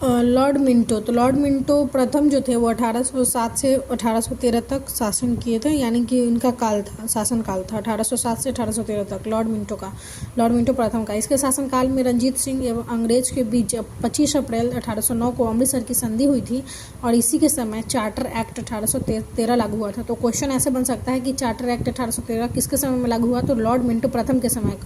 Lord Minto. तो Lord Minto प्रथम जो थे वो 1807 से 1813 तक शासन किए थे, यानी कि इनका काल था, शासन काल था 1807 से 1813 तक लॉर्ड मिंटो प्रथम का। इसके शासनकाल में रंजीत सिंह एवं अंग्रेज के बीच 25 अप्रैल 1809 को अमृतसर की संधि हुई थी और इसी के समय चार्टर एक्ट 1813 लागू हुआ था। तो क्वेश्चन ऐसे बन सकता है कि चार्टर एक्ट 1813 किसके समय में लागू हुआ? तो लॉर्ड मिंटो प्रथम के समय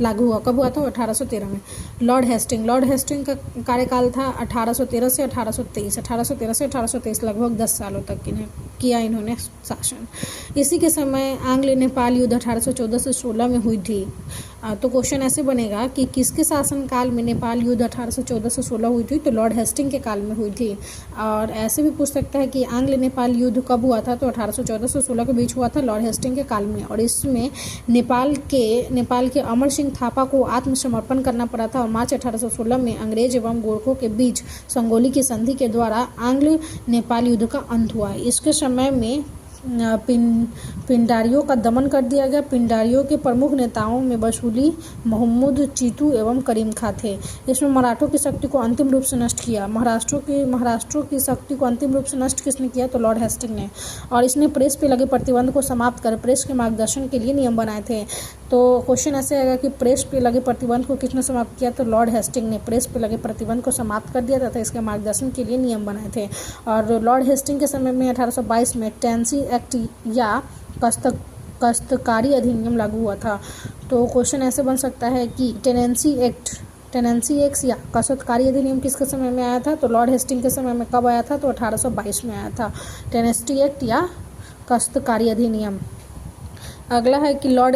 लागू हुआ। कब हुआ था? 1813 में। लॉर्ड हेस्टिंग का कार्यकाल था 1813 से 1823। 1813 से 1823 लगभग 10 सालों तक किया इन्होंने शासन। इसी के समय आंग्ल नेपाल युद्ध 1814 से 16 में हुई थी। तो क्वेश्चन ऐसे बनेगा कि किसके शासनकाल में नेपाल युद्ध 1814 से 16 हुई थी? तो लॉर्ड हेस्टिंग के काल में हुई थी। और ऐसे भी पूछ सकता है कि आंग्ल नेपाल युद्ध कब हुआ था? तो 1814 से 16 के बीच हुआ था, लॉर्ड हेस्टिंग के काल में। और इसमें नेपाल के अमर सिंह थापा को आत्मसमर्पण करना पड़ा था और मार्च 1816 में अंग्रेज एवं गोरखों के बीच संगोली की संधि के द्वारा आंग्ल नेपाल युद्ध का अंत हुआ। इसके समय में पिंडारियों का दमन कर दिया गया। पिंडारियों के प्रमुख नेताओं में बसूली, मोहम्मद चीतू एवं करीम खां थे। इसमें मराठों की शक्ति को अंतिम रूप से नष्ट किया। महाराष्ट्र की शक्ति को अंतिम रूप से नष्ट किसने किया? तो लॉर्ड हेस्टिंग ने। और इसने प्रेस पे लगे प्रतिबंध को समाप्त कर प्रेस के मार्गदर्शन के लिए नियम बनाए थे। तो क्वेश्चन ऐसे आएगा कि प्रेस पे लगे प्रतिबंध को किसने समाप्त किया? तो लॉर्ड हेस्टिंग ने प्रेस पे लगे प्रतिबंध को समाप्त कर दिया तथा इसके मार्गदर्शन के लिए नियम बनाए थे। और लॉर्ड हेस्टिंग के समय में 1822 में टेनेंसी एक्ट या काश्तकारी अधिनियम लागू हुआ था। तो क्वेश्चन ऐसे बन सकता है कि टेनेंसी एक्ट या काश्तकारी अधिनियम किसके समय में आया था? तो लॉर्ड हेस्टिंग के समय में। कब आया था? तो 1822 में आया था टेनेंसी एक्ट या काश्तकारी अधिनियम। अगला है कि लॉर्ड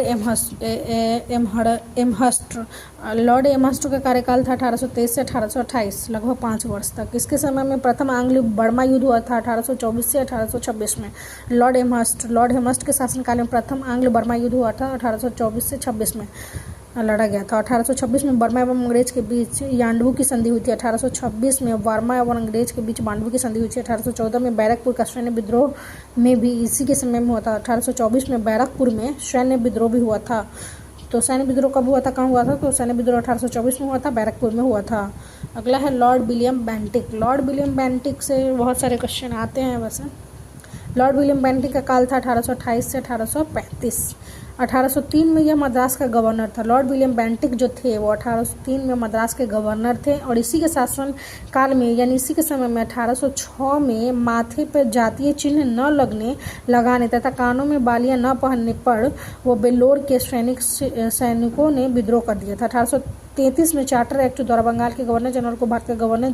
एमहर्स्ट का कार्यकाल था 1823 से 1828, लगभग 5 वर्ष तक। इसके समय में प्रथम आंग्ल बर्मा युद्ध हुआ था 1824 से 1826 में। लॉर्ड एमहर्स्ट के शासनकाल में प्रथम आंग्ल बर्मा युद्ध हुआ था 1824 से 26 में लड़ा गया था। 1826 में बर्मा एवं अंग्रेज के बीच यांडबू की संधि हुई थी। 1826 में बर्मा एवं अंग्रेज के बीच मांडवू की संधि हुई थी। 1814 में बैरकपुर का सैन्य विद्रोह में भी इसी के समय में हुआ था। 1824 में बैरकपुर में सैन्य विद्रोह भी हुआ था। तो सैन्य विद्रोह कब हुआ था, कहाँ हुआ था? तो सैन्य विद्रोह 1824 में हुआ था, बैरकपुर में हुआ था। अगला है Lord William Bentinck. Lord William Bentinck से बहुत सारे क्वेश्चन आते हैं। वैसे लॉर्ड विलियम बेंटिक का काल था 1828 से 1835। 1803 में यह मद्रास का गवर्नर था। लॉर्ड विलियम बेंटिक जो थे वो 1803 में मद्रास के गवर्नर थे और इसी के शासन काल में यानी इसी के समय में 1806 में माथे पर जातीय चिन्ह न लगाने तथा कानों में बालियां न पहनने पर वो बेल्लोर के सैनिकों ने विद्रोह कर दिया था। 1833 में चार्टर एक्ट द्वारा बंगाल के गवर्नर जनरल को भारत के गवर्नर